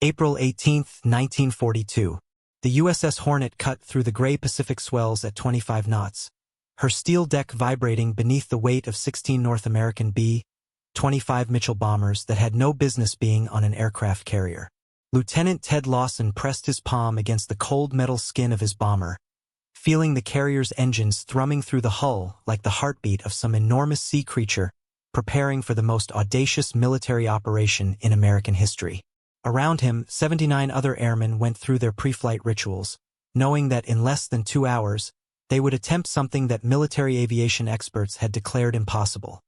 April 18, 1942. The USS Hornet cut through the gray Pacific swells at 25 knots, her steel deck vibrating beneath the weight of 16 North American B-25 Mitchell bombers that had no business being on an aircraft carrier. Lieutenant Ted Lawson pressed his palm against the cold metal skin of his bomber, feeling the carrier's engines thrumming through the hull like the heartbeat of some enormous sea creature preparing for the most audacious military operation in American history. Around him, 79 other airmen went through their pre-flight rituals, knowing that in less than 2 hours, they would attempt something that military aviation experts had declared impossible: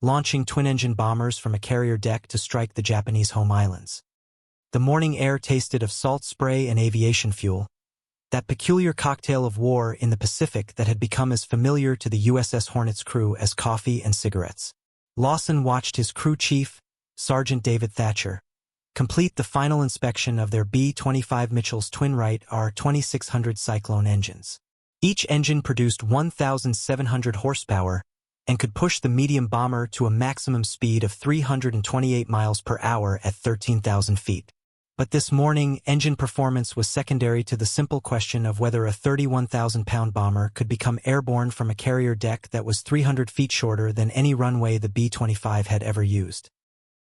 launching twin-engine bombers from a carrier deck to strike the Japanese home islands. The morning air tasted of salt spray and aviation fuel, that peculiar cocktail of war in the Pacific that had become as familiar to the USS Hornet's crew as coffee and cigarettes. Lawson watched his crew chief, Sergeant David Thatcher, complete the final inspection of their B-25 Mitchell's twin Wright R-2600 Cyclone engines. Each engine produced 1,700 horsepower and could push the medium bomber to a maximum speed of 328 miles per hour at 13,000 feet. But this morning, engine performance was secondary to the simple question of whether a 31,000-pound bomber could become airborne from a carrier deck that was 300 feet shorter than any runway the B-25 had ever used.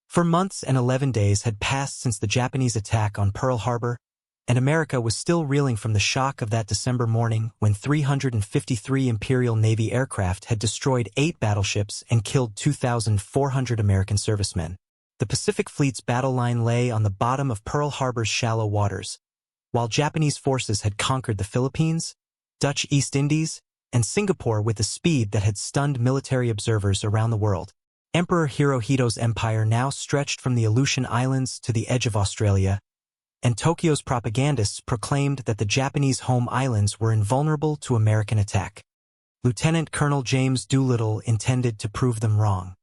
For months and 11 days had passed since the Japanese attack on Pearl Harbor, and America was still reeling from the shock of that December morning when 353 Imperial Navy aircraft had destroyed 8 battleships and killed 2,400 American servicemen. The Pacific Fleet's battle line lay on the bottom of Pearl Harbor's shallow waters, while Japanese forces had conquered the Philippines, Dutch East Indies, and Singapore with a speed that had stunned military observers around the world. Emperor Hirohito's empire now stretched from the Aleutian Islands to the edge of Australia, and Tokyo's propagandists proclaimed that the Japanese home islands were invulnerable to American attack. Lieutenant Colonel James Doolittle intended to prove them wrong.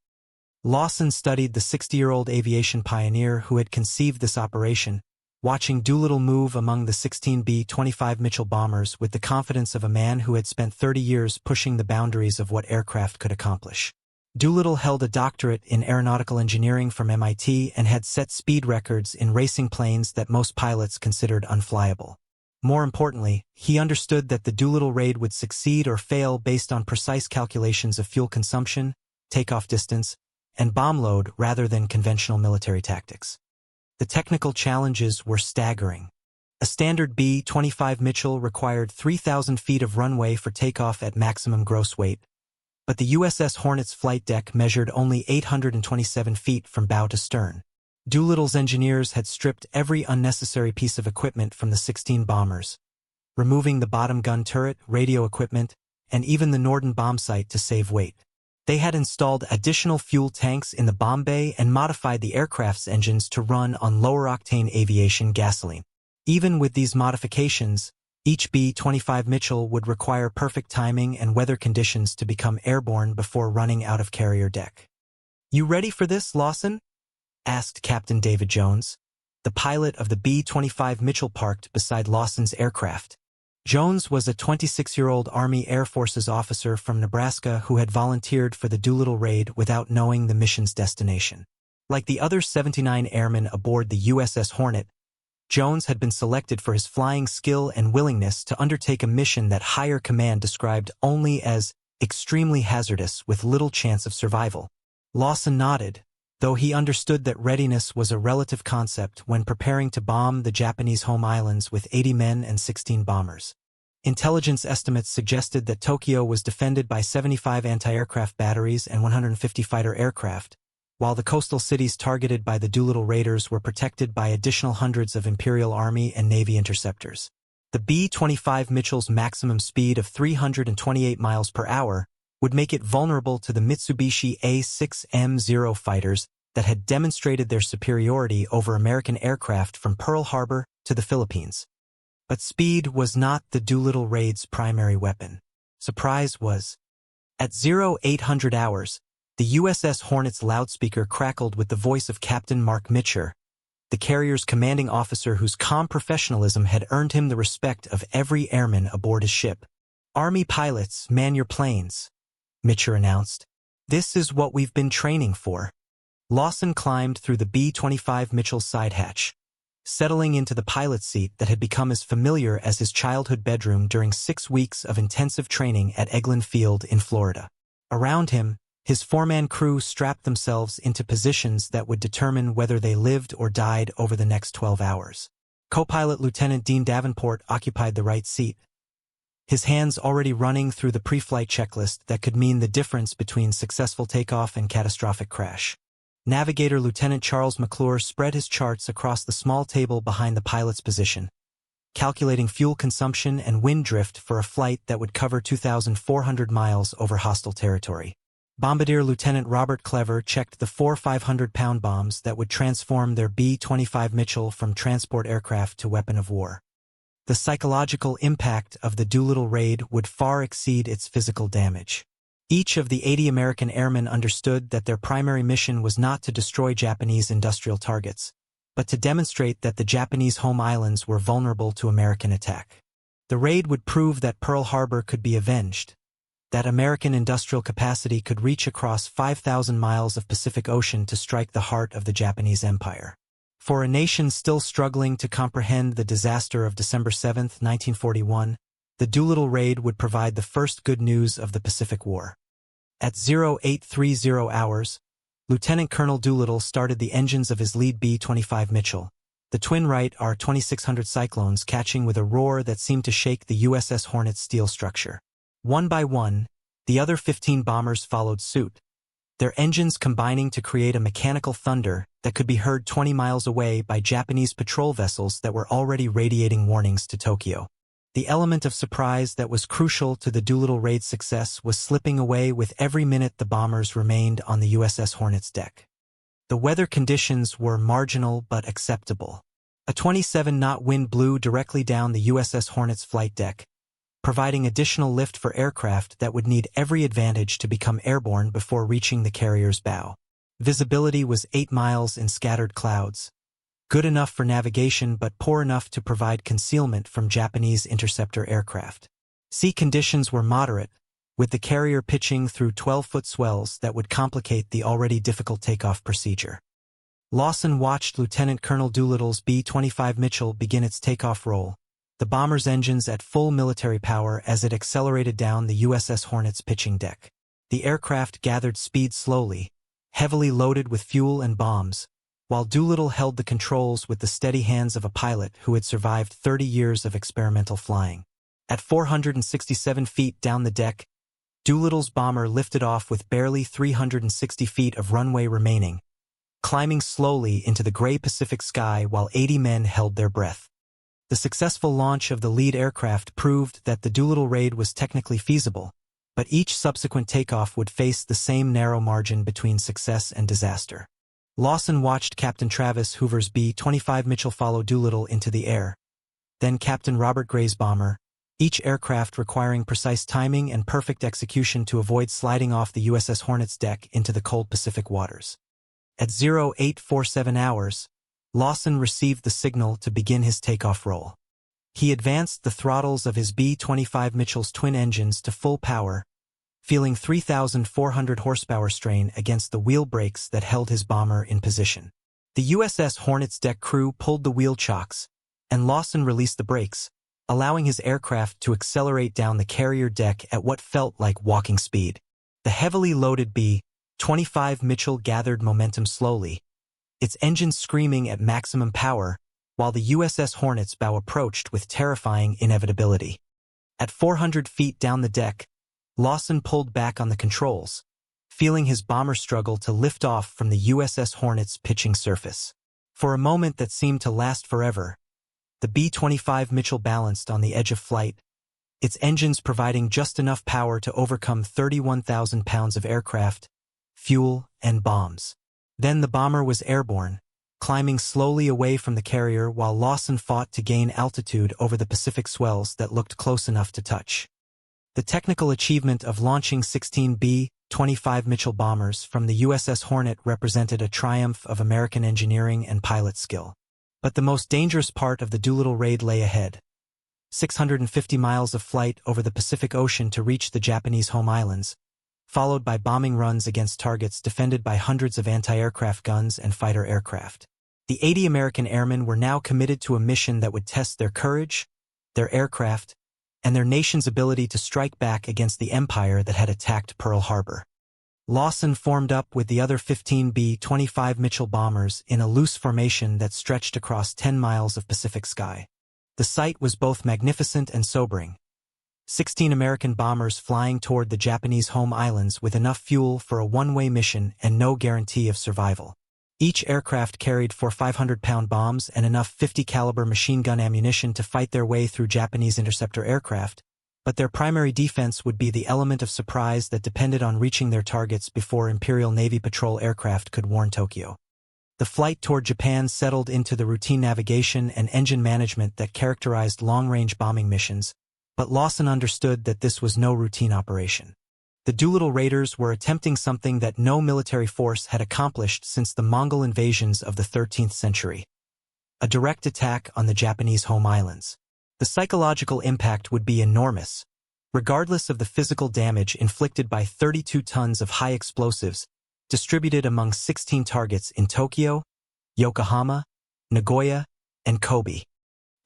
Lawson studied the 60-year-old aviation pioneer who had conceived this operation, watching Doolittle move among the 16 B-25 Mitchell bombers with the confidence of a man who had spent 30 years pushing the boundaries of what aircraft could accomplish. Doolittle held a doctorate in aeronautical engineering from MIT and had set speed records in racing planes that most pilots considered unflyable. More importantly, he understood that the Doolittle raid would succeed or fail based on precise calculations of fuel consumption, takeoff distance, and bomb load rather than conventional military tactics. The technical challenges were staggering. A standard B-25 Mitchell required 3,000 feet of runway for takeoff at maximum gross weight, but the USS Hornet's flight deck measured only 827 feet from bow to stern. Doolittle's engineers had stripped every unnecessary piece of equipment from the 16 bombers, removing the bottom gun turret, radio equipment, and even the Norden bomb sight to save weight. They had installed additional fuel tanks in the bomb bay and modified the aircraft's engines to run on lower-octane aviation gasoline. Even with these modifications, each B-25 Mitchell would require perfect timing and weather conditions to become airborne before running out of carrier deck. "You ready for this, Lawson?" asked Captain David Jones, the pilot of the B-25 Mitchell parked beside Lawson's aircraft. Jones was a 26-year-old Army Air Forces officer from Nebraska who had volunteered for the Doolittle raid without knowing the mission's destination. Like the other 79 airmen aboard the USS Hornet, Jones had been selected for his flying skill and willingness to undertake a mission that higher command described only as extremely hazardous with little chance of survival. Lawson nodded, though he understood that readiness was a relative concept when preparing to bomb the Japanese home islands with 80 men and 16 bombers. Intelligence estimates suggested that Tokyo was defended by 75 anti-aircraft batteries and 150 fighter aircraft, while the coastal cities targeted by the Doolittle raiders were protected by additional hundreds of Imperial Army and Navy interceptors. The B-25 Mitchell's maximum speed of 328 miles per hour would make it vulnerable to the Mitsubishi A-6M0 fighters that had demonstrated their superiority over American aircraft from Pearl Harbor to the Philippines. But speed was not the Doolittle raid's primary weapon. Surprise was. At 0800 hours, the USS Hornet's loudspeaker crackled with the voice of Captain Mark Mitcher, the carrier's commanding officer whose calm professionalism had earned him the respect of every airman aboard his ship. "Army pilots, man your planes," Mitcher announced. "This is what we've been training for." Lawson climbed through the B-25 Mitchell's side hatch, settling into the pilot's seat that had become as familiar as his childhood bedroom during 6 weeks of intensive training at Eglin Field in Florida. Around him, his four-man crew strapped themselves into positions that would determine whether they lived or died over the next 12 hours. Co-pilot Lieutenant Dean Davenport occupied the right seat, his hands already running through the pre-flight checklist that could mean the difference between successful takeoff and catastrophic crash. Navigator Lieutenant Charles McClure spread his charts across the small table behind the pilot's position, calculating fuel consumption and wind drift for a flight that would cover 2,400 miles over hostile territory. Bombardier Lieutenant Robert Clever checked the 4 500-pound bombs that would transform their B-25 Mitchell from transport aircraft to weapon of war. The psychological impact of the Doolittle raid would far exceed its physical damage. Each of the 80 American airmen understood that their primary mission was not to destroy Japanese industrial targets, but to demonstrate that the Japanese home islands were vulnerable to American attack. The raid would prove that Pearl Harbor could be avenged, that American industrial capacity could reach across 5,000 miles of Pacific Ocean to strike the heart of the Japanese Empire. For a nation still struggling to comprehend the disaster of December 7, 1941, the Doolittle raid would provide the first good news of the Pacific War. At 0830 hours, Lieutenant Colonel Doolittle started the engines of his lead B-25 Mitchell, the twin Wright R-2600 Cyclones catching with a roar that seemed to shake the USS Hornet's steel structure. One by one, the other 15 bombers followed suit, their engines combining to create a mechanical thunder that could be heard 20 miles away by Japanese patrol vessels that were already radiating warnings to Tokyo. The element of surprise that was crucial to the Doolittle raid's success was slipping away with every minute the bombers remained on the USS Hornet's deck. The weather conditions were marginal but acceptable. A 27-knot wind blew directly down the USS Hornet's flight deck, providing additional lift for aircraft that would need every advantage to become airborne before reaching the carrier's bow. Visibility was 8 miles in scattered clouds, good enough for navigation but poor enough to provide concealment from Japanese interceptor aircraft. Sea conditions were moderate, with the carrier pitching through 12-foot swells that would complicate the already difficult takeoff procedure. Lawson watched Lieutenant Colonel Doolittle's B-25 Mitchell begin its takeoff roll, the bomber's engines at full military power as it accelerated down the USS Hornet's pitching deck. The aircraft gathered speed slowly, heavily loaded with fuel and bombs, while Doolittle held the controls with the steady hands of a pilot who had survived 30 years of experimental flying. At 467 feet down the deck, Doolittle's bomber lifted off with barely 360 feet of runway remaining, climbing slowly into the gray Pacific sky while 80 men held their breath. The successful launch of the lead aircraft proved that the Doolittle raid was technically feasible, but each subsequent takeoff would face the same narrow margin between success and disaster. Lawson watched Captain Travis Hoover's B-25 Mitchell follow Doolittle into the air, then Captain Robert Gray's bomber, each aircraft requiring precise timing and perfect execution to avoid sliding off the USS Hornet's deck into the cold Pacific waters. At 0847 hours, Lawson received the signal to begin his takeoff roll. He advanced the throttles of his B-25 Mitchell's twin engines to full power, feeling 3,400 horsepower strain against the wheel brakes that held his bomber in position. The USS Hornet's deck crew pulled the wheel chocks, and Lawson released the brakes, allowing his aircraft to accelerate down the carrier deck at what felt like walking speed. The heavily loaded B-25 Mitchell gathered momentum slowly, its engines screaming at maximum power, while the USS Hornet's bow approached with terrifying inevitability. At 400 feet down the deck, Lawson pulled back on the controls, feeling his bomber struggle to lift off from the USS Hornet's pitching surface. For a moment that seemed to last forever, the B-25 Mitchell balanced on the edge of flight, its engines providing just enough power to overcome 31,000 pounds of aircraft, fuel, and bombs. Then the bomber was airborne, climbing slowly away from the carrier while Lawson fought to gain altitude over the Pacific swells that looked close enough to touch. The technical achievement of launching 16 B-25 Mitchell bombers from the USS Hornet represented a triumph of American engineering and pilot skill. But the most dangerous part of the Doolittle raid lay ahead. 650 miles of flight over the Pacific Ocean to reach the Japanese home islands, followed by bombing runs against targets defended by hundreds of anti-aircraft guns and fighter aircraft. The 80 American airmen were now committed to a mission that would test their courage, their aircraft, and their nation's ability to strike back against the empire that had attacked Pearl Harbor. Lawson formed up with the other 15 B-25 Mitchell bombers in a loose formation that stretched across 10 miles of Pacific sky. The sight was both magnificent and sobering. 16 American bombers flying toward the Japanese home islands with enough fuel for a one-way mission and no guarantee of survival. Each aircraft carried 4 500-pound bombs and enough 50-caliber machine gun ammunition to fight their way through Japanese interceptor aircraft, but their primary defense would be the element of surprise that depended on reaching their targets before Imperial Navy patrol aircraft could warn Tokyo. The flight toward Japan settled into the routine navigation and engine management that characterized long-range bombing missions, but Lawson understood that this was no routine operation. The Doolittle Raiders were attempting something that no military force had accomplished since the Mongol invasions of the 13th century: a direct attack on the Japanese home islands. The psychological impact would be enormous, regardless of the physical damage inflicted by 32 tons of high explosives distributed among 16 targets in Tokyo, Yokohama, Nagoya, and Kobe.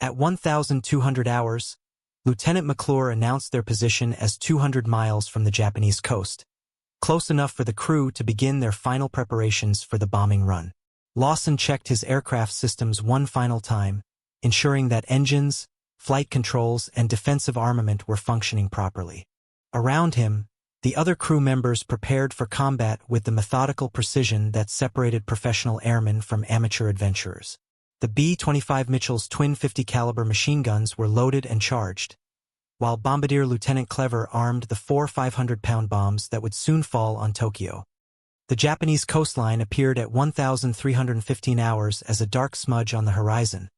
At 1,200 hours, Lieutenant McClure announced their position as 200 miles from the Japanese coast, close enough for the crew to begin their final preparations for the bombing run. Lawson checked his aircraft systems one final time, ensuring that engines, flight controls, and defensive armament were functioning properly. Around him, the other crew members prepared for combat with the methodical precision that separated professional airmen from amateur adventurers. The B-25 Mitchell's twin 50-caliber machine guns were loaded and charged, while Bombardier Lieutenant Clever armed the 4 500-pound bombs that would soon fall on Tokyo. The Japanese coastline appeared at 1,315 hours as a dark smudge on the horizon,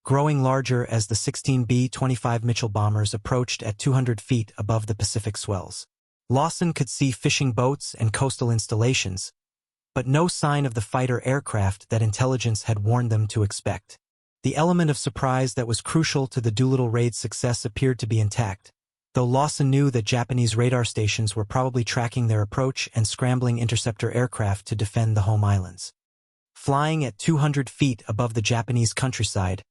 growing larger as the 16 B-25 Mitchell bombers approached at 200 feet above the Pacific swells. Lawson could see fishing boats and coastal installations, but no sign of the fighter aircraft that intelligence had warned them to expect. The element of surprise that was crucial to the Doolittle raid's success appeared to be intact, though Lawson knew that Japanese radar stations were probably tracking their approach and scrambling interceptor aircraft to defend the home islands. Flying at 200 feet above the Japanese countryside,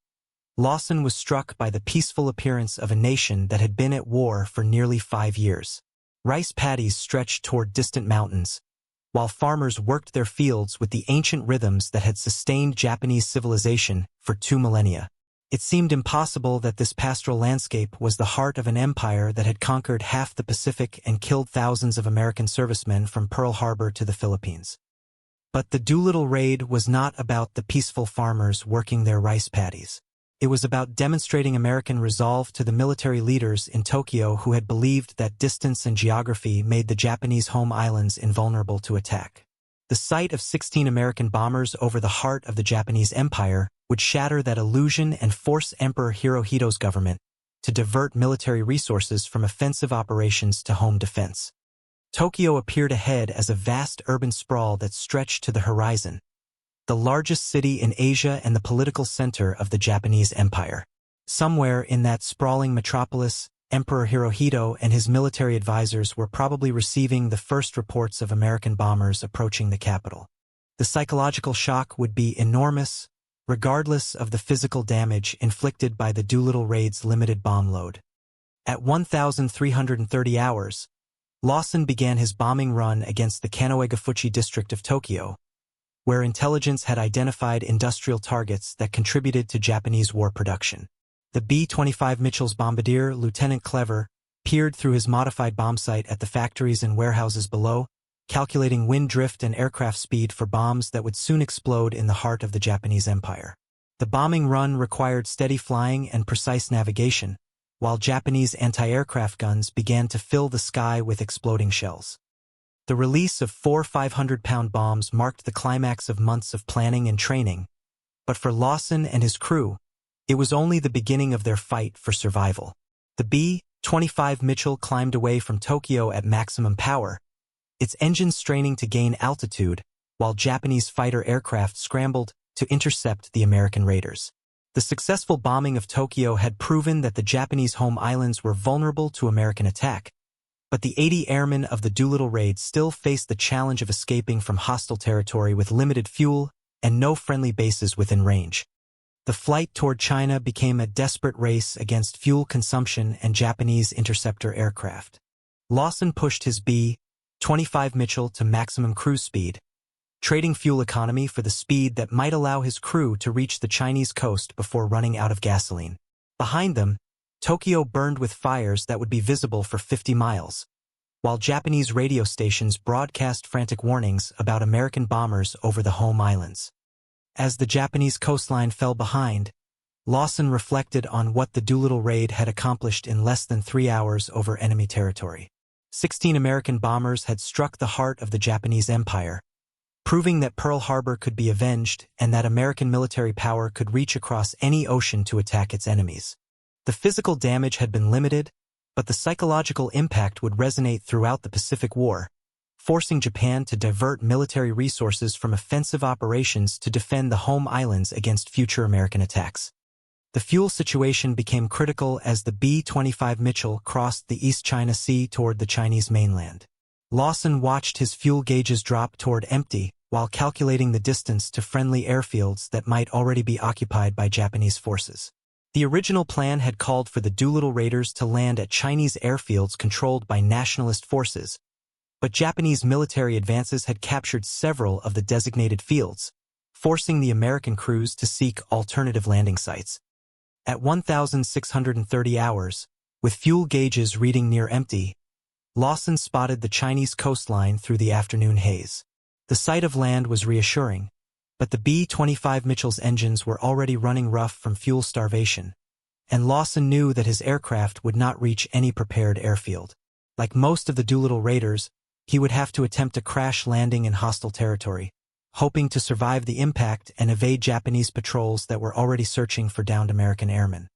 Lawson was struck by the peaceful appearance of a nation that had been at war for nearly 5 years. Rice paddies stretched toward distant mountains, while farmers worked their fields with the ancient rhythms that had sustained Japanese civilization for 2 millennia. It seemed impossible that this pastoral landscape was the heart of an empire that had conquered half the Pacific and killed thousands of American servicemen from Pearl Harbor to the Philippines. But the Doolittle raid was not about the peaceful farmers working their rice paddies. It was about demonstrating American resolve to the military leaders in Tokyo who had believed that distance and geography made the Japanese home islands invulnerable to attack. The sight of 16 American bombers over the heart of the Japanese Empire would shatter that illusion and force Emperor Hirohito's government to divert military resources from offensive operations to home defense. Tokyo appeared ahead as a vast urban sprawl that stretched to the horizon, the largest city in Asia and the political center of the Japanese Empire. Somewhere in that sprawling metropolis, Emperor Hirohito and his military advisors were probably receiving the first reports of American bombers approaching the capital. The psychological shock would be enormous, regardless of the physical damage inflicted by the Doolittle raid's limited bomb load. At 1,330 hours, Lawson began his bombing run against the Kanoegafuchi district of Tokyo, where intelligence had identified industrial targets that contributed to Japanese war production. The B-25 Mitchell's bombardier, Lieutenant Clever, peered through his modified bomb sight at the factories and warehouses below, calculating wind drift and aircraft speed for bombs that would soon explode in the heart of the Japanese Empire. The bombing run required steady flying and precise navigation, while Japanese anti-aircraft guns began to fill the sky with exploding shells. The release of 4 500-pound bombs marked the climax of months of planning and training, but for Lawson and his crew, it was only the beginning of their fight for survival. The B-25 Mitchell climbed away from Tokyo at maximum power, its engines straining to gain altitude, while Japanese fighter aircraft scrambled to intercept the American raiders. The successful bombing of Tokyo had proven that the Japanese home islands were vulnerable to American attack, but the 80 airmen of the Doolittle raid still faced the challenge of escaping from hostile territory with limited fuel, and no friendly bases within range. The flight toward China became a desperate race against fuel consumption and Japanese interceptor aircraft. Lawson pushed his B-25 Mitchell to maximum cruise speed, trading fuel economy for the speed that might allow his crew to reach the Chinese coast before running out of gasoline. Behind them, Tokyo burned with fires that would be visible for 50 miles, while Japanese radio stations broadcast frantic warnings about American bombers over the home islands. As the Japanese coastline fell behind, Lawson reflected on what the Doolittle raid had accomplished in less than 3 hours over enemy territory. 16 American bombers had struck the heart of the Japanese Empire, proving that Pearl Harbor could be avenged and that American military power could reach across any ocean to attack its enemies. The physical damage had been limited, but the psychological impact would resonate throughout the Pacific War, forcing Japan to divert military resources from offensive operations to defend the home islands against future American attacks. The fuel situation became critical as the B-25 Mitchell crossed the East China Sea toward the Chinese mainland. Lawson watched his fuel gauges drop toward empty while calculating the distance to friendly airfields that might already be occupied by Japanese forces. The original plan had called for the Doolittle raiders to land at Chinese airfields controlled by nationalist forces, but Japanese military advances had captured several of the designated fields, forcing the American crews to seek alternative landing sites. At 1,630 hours, with fuel gauges reading near empty, Lawson spotted the Chinese coastline through the afternoon haze. The sight of land was reassuring, but the B-25 Mitchell's engines were already running rough from fuel starvation, and Lawson knew that his aircraft would not reach any prepared airfield. Like most of the Doolittle raiders, he would have to attempt a crash landing in hostile territory, hoping to survive the impact and evade Japanese patrols that were already searching for downed American airmen.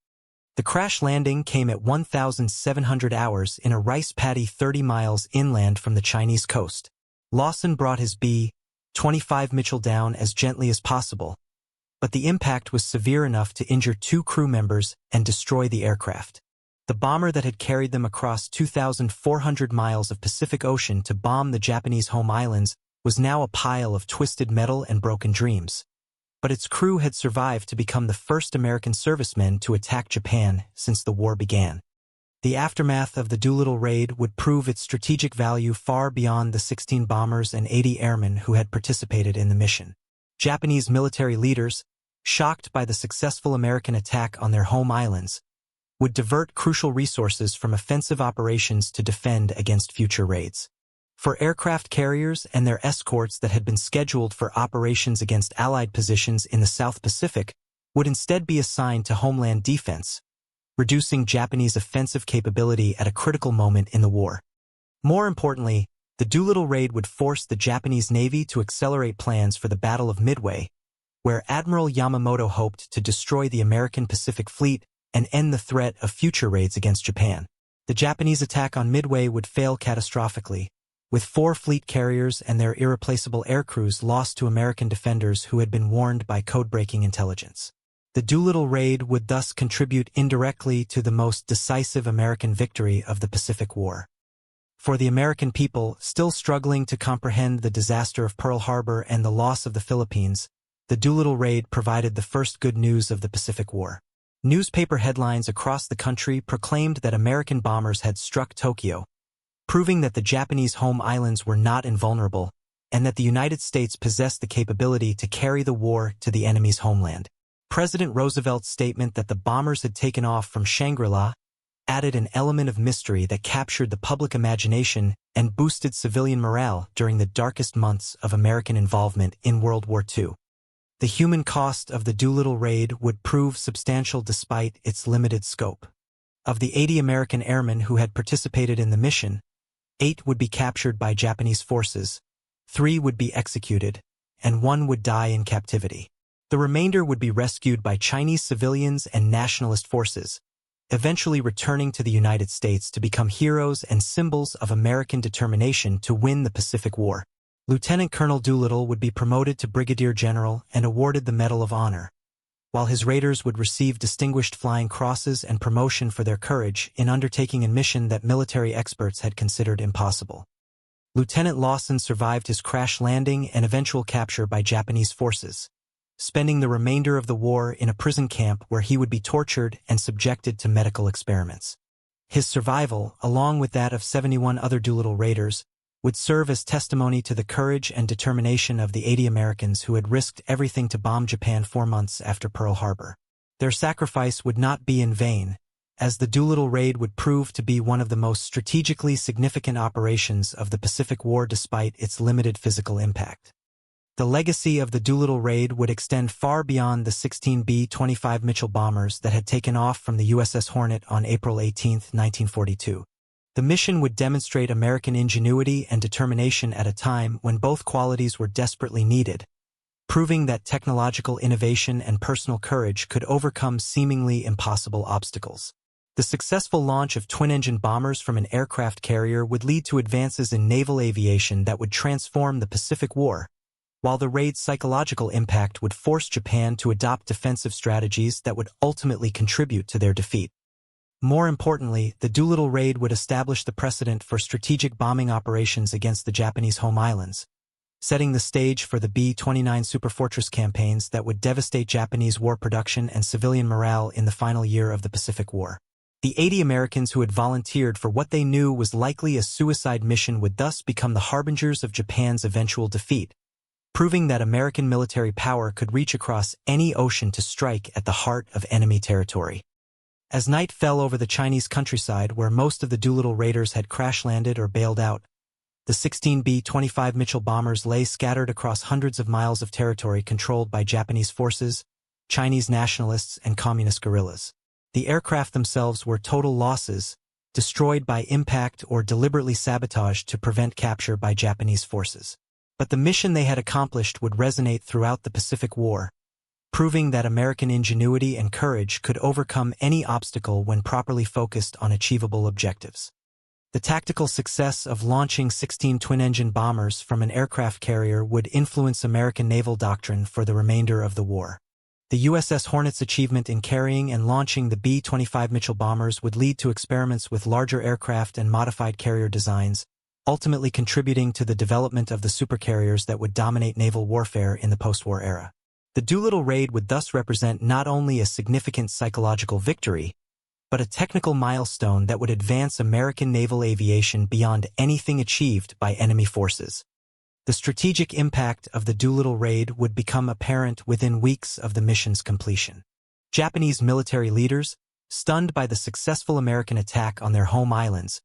The crash landing came at 1,700 hours in a rice paddy 30 miles inland from the Chinese coast. Lawson brought his B-25 Mitchell down as gently as possible, but the impact was severe enough to injure 2 crew members and destroy the aircraft. The bomber that had carried them across 2,400 miles of Pacific Ocean to bomb the Japanese home islands was now a pile of twisted metal and broken dreams. But its crew had survived to become the first American servicemen to attack Japan since the war began. The aftermath of the Doolittle raid would prove its strategic value far beyond the 16 bombers and 80 airmen who had participated in the mission. Japanese military leaders, shocked by the successful American attack on their home islands, would divert crucial resources from offensive operations to defend against future raids. For aircraft carriers and their escorts that had been scheduled for operations against Allied positions in the South Pacific would instead be assigned to homeland defense, reducing Japanese offensive capability at a critical moment in the war. More importantly, the Doolittle raid would force the Japanese Navy to accelerate plans for the Battle of Midway, where Admiral Yamamoto hoped to destroy the American Pacific Fleet and end the threat of future raids against Japan. The Japanese attack on Midway would fail catastrophically, with 4 fleet carriers and their irreplaceable aircrews lost to American defenders who had been warned by code-breaking intelligence. The Doolittle raid would thus contribute indirectly to the most decisive American victory of the Pacific War. For the American people still struggling to comprehend the disaster of Pearl Harbor and the loss of the Philippines, the Doolittle raid provided the first good news of the Pacific War. Newspaper headlines across the country proclaimed that American bombers had struck Tokyo, proving that the Japanese home islands were not invulnerable and that the United States possessed the capability to carry the war to the enemy's homeland. President Roosevelt's statement that the bombers had taken off from Shangri-La added an element of mystery that captured the public imagination and boosted civilian morale during the darkest months of American involvement in World War II. The human cost of the Doolittle raid would prove substantial despite its limited scope. Of the 80 American airmen who had participated in the mission, 8 would be captured by Japanese forces, 3 would be executed, and 1 would die in captivity. The remainder would be rescued by Chinese civilians and nationalist forces, eventually returning to the United States to become heroes and symbols of American determination to win the Pacific War. Lieutenant Colonel Doolittle would be promoted to Brigadier General and awarded the Medal of Honor, while his raiders would receive Distinguished Flying Crosses and promotion for their courage in undertaking a mission that military experts had considered impossible. Lieutenant Lawson survived his crash landing and eventual capture by Japanese forces, spending the remainder of the war in a prison camp where he would be tortured and subjected to medical experiments. His survival, along with that of 71 other Doolittle raiders, would serve as testimony to the courage and determination of the 80 Americans who had risked everything to bomb Japan 4 months after Pearl Harbor. Their sacrifice would not be in vain, as the Doolittle raid would prove to be one of the most strategically significant operations of the Pacific War despite its limited physical impact. The legacy of the Doolittle raid would extend far beyond the 16 B-25 Mitchell bombers that had taken off from the USS Hornet on April 18, 1942. The mission would demonstrate American ingenuity and determination at a time when both qualities were desperately needed, proving that technological innovation and personal courage could overcome seemingly impossible obstacles. The successful launch of twin-engine bombers from an aircraft carrier would lead to advances in naval aviation that would transform the Pacific War, while the raid's psychological impact would force Japan to adopt defensive strategies that would ultimately contribute to their defeat. More importantly, the Doolittle raid would establish the precedent for strategic bombing operations against the Japanese home islands, setting the stage for the B-29 Superfortress campaigns that would devastate Japanese war production and civilian morale in the final year of the Pacific War. The 80 Americans who had volunteered for what they knew was likely a suicide mission would thus become the harbingers of Japan's eventual defeat, proving that American military power could reach across any ocean to strike at the heart of enemy territory. As night fell over the Chinese countryside where most of the Doolittle raiders had crash-landed or bailed out, the 16 B-25 Mitchell bombers lay scattered across hundreds of miles of territory controlled by Japanese forces, Chinese nationalists, and communist guerrillas. The aircraft themselves were total losses, destroyed by impact or deliberately sabotaged to prevent capture by Japanese forces. But the mission they had accomplished would resonate throughout the Pacific War, proving that American ingenuity and courage could overcome any obstacle when properly focused on achievable objectives. The tactical success of launching 16 twin-engine bombers from an aircraft carrier would influence American naval doctrine for the remainder of the war. The USS Hornet's achievement in carrying and launching the B-25 Mitchell bombers would lead to experiments with larger aircraft and modified carrier designs, ultimately contributing to the development of the supercarriers that would dominate naval warfare in the post-war era. The Doolittle raid would thus represent not only a significant psychological victory, but a technical milestone that would advance American naval aviation beyond anything achieved by enemy forces. The strategic impact of the Doolittle raid would become apparent within weeks of the mission's completion. Japanese military leaders, stunned by the successful American attack on their home islands,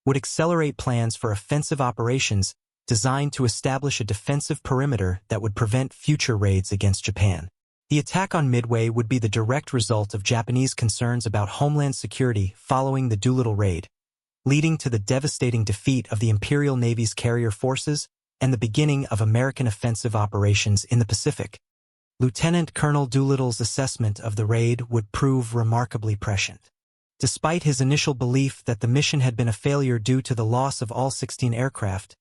would accelerate plans for offensive operations designed to establish a defensive perimeter that would prevent future raids against Japan. The attack on Midway would be the direct result of Japanese concerns about homeland security following the Doolittle raid, leading to the devastating defeat of the Imperial Navy's carrier forces and the beginning of American offensive operations in the Pacific. Lieutenant Colonel Doolittle's assessment of the raid would prove remarkably prescient. Despite his initial belief that the mission had been a failure due to the loss of all 16 aircraft,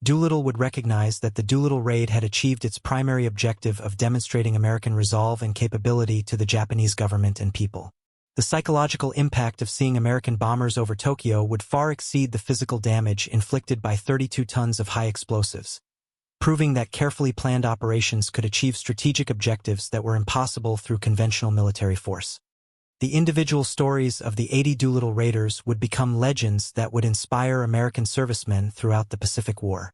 Doolittle would recognize that the Doolittle raid had achieved its primary objective of demonstrating American resolve and capability to the Japanese government and people. The psychological impact of seeing American bombers over Tokyo would far exceed the physical damage inflicted by 32 tons of high explosives, proving that carefully planned operations could achieve strategic objectives that were impossible through conventional military force. The individual stories of the 80 Doolittle raiders would become legends that would inspire American servicemen throughout the Pacific War.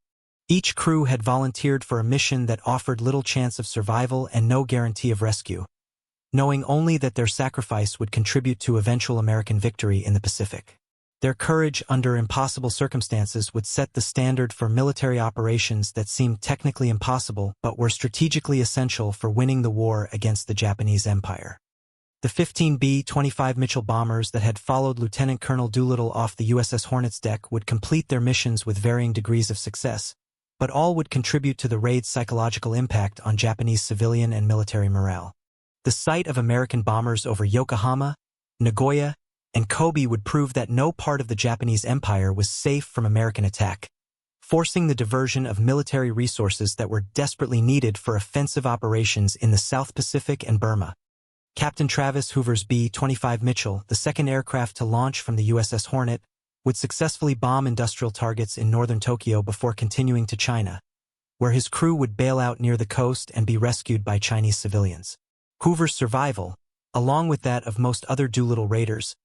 Each crew had volunteered for a mission that offered little chance of survival and no guarantee of rescue, knowing only that their sacrifice would contribute to eventual American victory in the Pacific. Their courage under impossible circumstances would set the standard for military operations that seemed technically impossible but were strategically essential for winning the war against the Japanese Empire. The 15 B-25 Mitchell bombers that had followed Lieutenant Colonel Doolittle off the USS Hornet's deck would complete their missions with varying degrees of success, but all would contribute to the raid's psychological impact on Japanese civilian and military morale. The sight of American bombers over Yokohama, Nagoya, and Kobe would prove that no part of the Japanese Empire was safe from American attack, forcing the diversion of military resources that were desperately needed for offensive operations in the South Pacific and Burma. Captain Travis Hoover's B-25 Mitchell, the second aircraft to launch from the USS Hornet, would successfully bomb industrial targets in northern Tokyo before continuing to China, where his crew would bail out near the coast and be rescued by Chinese civilians. Hoover's survival, along with that of most other Doolittle raiders,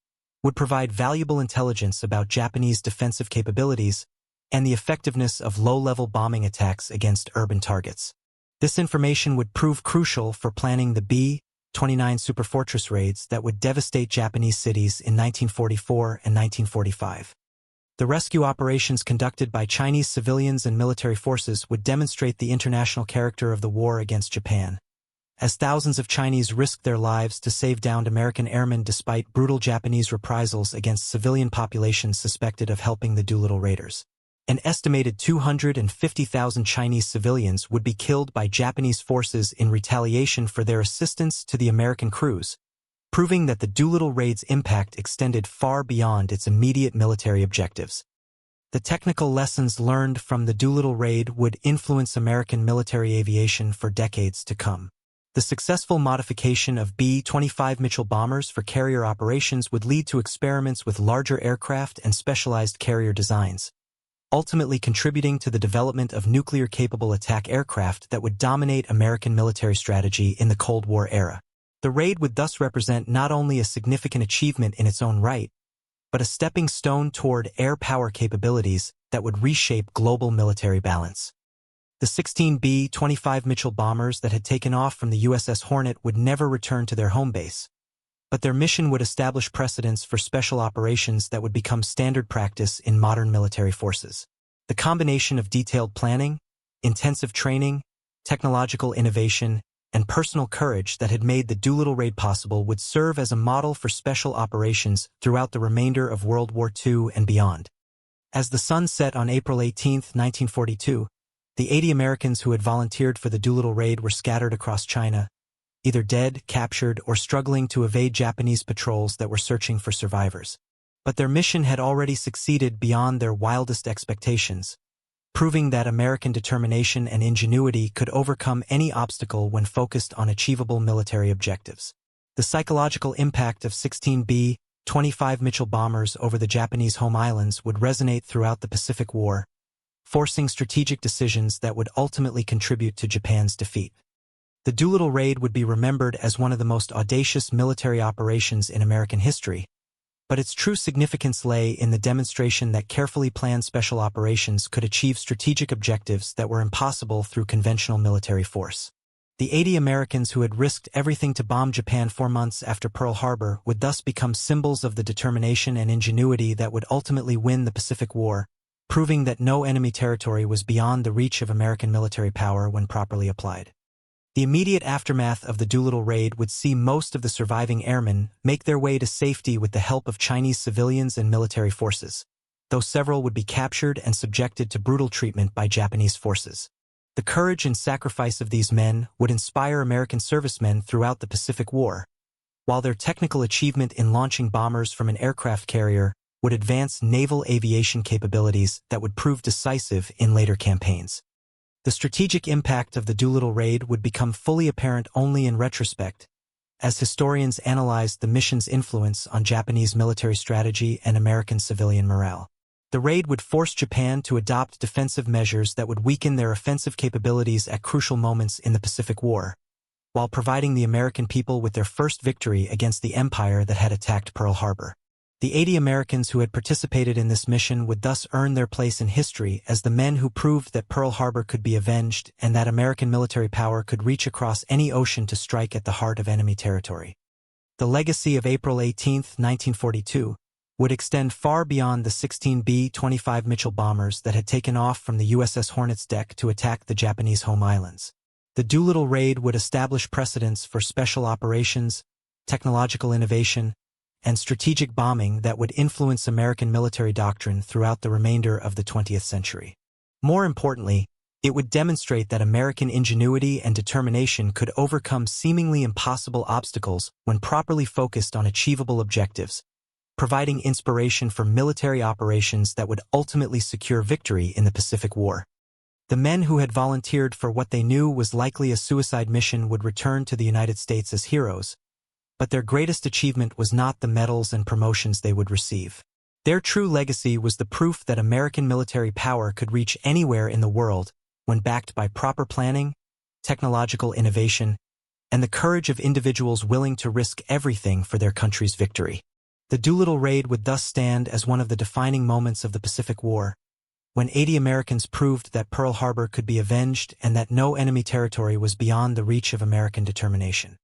would provide valuable intelligence about Japanese defensive capabilities and the effectiveness of low-level bombing attacks against urban targets. This information would prove crucial for planning the B-29 superfortress raids that would devastate Japanese cities in 1944 and 1945. The rescue operations conducted by Chinese civilians and military forces would demonstrate the international character of the war against Japan, as thousands of Chinese risked their lives to save downed American airmen despite brutal Japanese reprisals against civilian populations suspected of helping the Doolittle raiders. An estimated 250,000 Chinese civilians would be killed by Japanese forces in retaliation for their assistance to the American crews, proving that the Doolittle raid's impact extended far beyond its immediate military objectives. The technical lessons learned from the Doolittle raid would influence American military aviation for decades to come. The successful modification of B-25 Mitchell bombers for carrier operations would lead to experiments with larger aircraft and specialized carrier designs, ultimately contributing to the development of nuclear-capable attack aircraft that would dominate American military strategy in the Cold War era. The raid would thus represent not only a significant achievement in its own right, but a stepping stone toward air power capabilities that would reshape global military balance. The 16 B-25 Mitchell bombers that had taken off from the USS Hornet would never return to their home base, but their mission would establish precedents for special operations that would become standard practice in modern military forces. The combination of detailed planning, intensive training, technological innovation, and personal courage that had made the Doolittle raid possible would serve as a model for special operations throughout the remainder of World War II and beyond. As the sun set on April 18, 1942, the 80 Americans who had volunteered for the Doolittle raid were scattered across China, either dead, captured, or struggling to evade Japanese patrols that were searching for survivors. But their mission had already succeeded beyond their wildest expectations, proving that American determination and ingenuity could overcome any obstacle when focused on achievable military objectives. The psychological impact of 16 B-25 Mitchell bombers over the Japanese home islands would resonate throughout the Pacific War, forcing strategic decisions that would ultimately contribute to Japan's defeat. The Doolittle raid would be remembered as one of the most audacious military operations in American history, but its true significance lay in the demonstration that carefully planned special operations could achieve strategic objectives that were impossible through conventional military force. The 80 Americans who had risked everything to bomb Japan 4 months after Pearl Harbor would thus become symbols of the determination and ingenuity that would ultimately win the Pacific War, proving that no enemy territory was beyond the reach of American military power when properly applied. The immediate aftermath of the Doolittle raid would see most of the surviving airmen make their way to safety with the help of Chinese civilians and military forces, though several would be captured and subjected to brutal treatment by Japanese forces. The courage and sacrifice of these men would inspire American servicemen throughout the Pacific War, while their technical achievement in launching bombers from an aircraft carrier would advance naval aviation capabilities that would prove decisive in later campaigns. The strategic impact of the Doolittle raid would become fully apparent only in retrospect, as historians analyzed the mission's influence on Japanese military strategy and American civilian morale. The raid would force Japan to adopt defensive measures that would weaken their offensive capabilities at crucial moments in the Pacific War, while providing the American people with their first victory against the empire that had attacked Pearl Harbor. The 80 Americans who had participated in this mission would thus earn their place in history as the men who proved that Pearl Harbor could be avenged and that American military power could reach across any ocean to strike at the heart of enemy territory. The legacy of April 18, 1942, would extend far beyond the 16 B-25 Mitchell bombers that had taken off from the USS Hornet's deck to attack the Japanese home islands. The Doolittle raid would establish precedents for special operations, technological innovation, and strategic bombing that would influence American military doctrine throughout the remainder of the 20th century. More importantly, it would demonstrate that American ingenuity and determination could overcome seemingly impossible obstacles when properly focused on achievable objectives, providing inspiration for military operations that would ultimately secure victory in the Pacific War. The men who had volunteered for what they knew was likely a suicide mission would return to the United States as heroes, but their greatest achievement was not the medals and promotions they would receive. Their true legacy was the proof that American military power could reach anywhere in the world when backed by proper planning, technological innovation, and the courage of individuals willing to risk everything for their country's victory. The Doolittle raid would thus stand as one of the defining moments of the Pacific War, when 80 Americans proved that Pearl Harbor could be avenged and that no enemy territory was beyond the reach of American determination.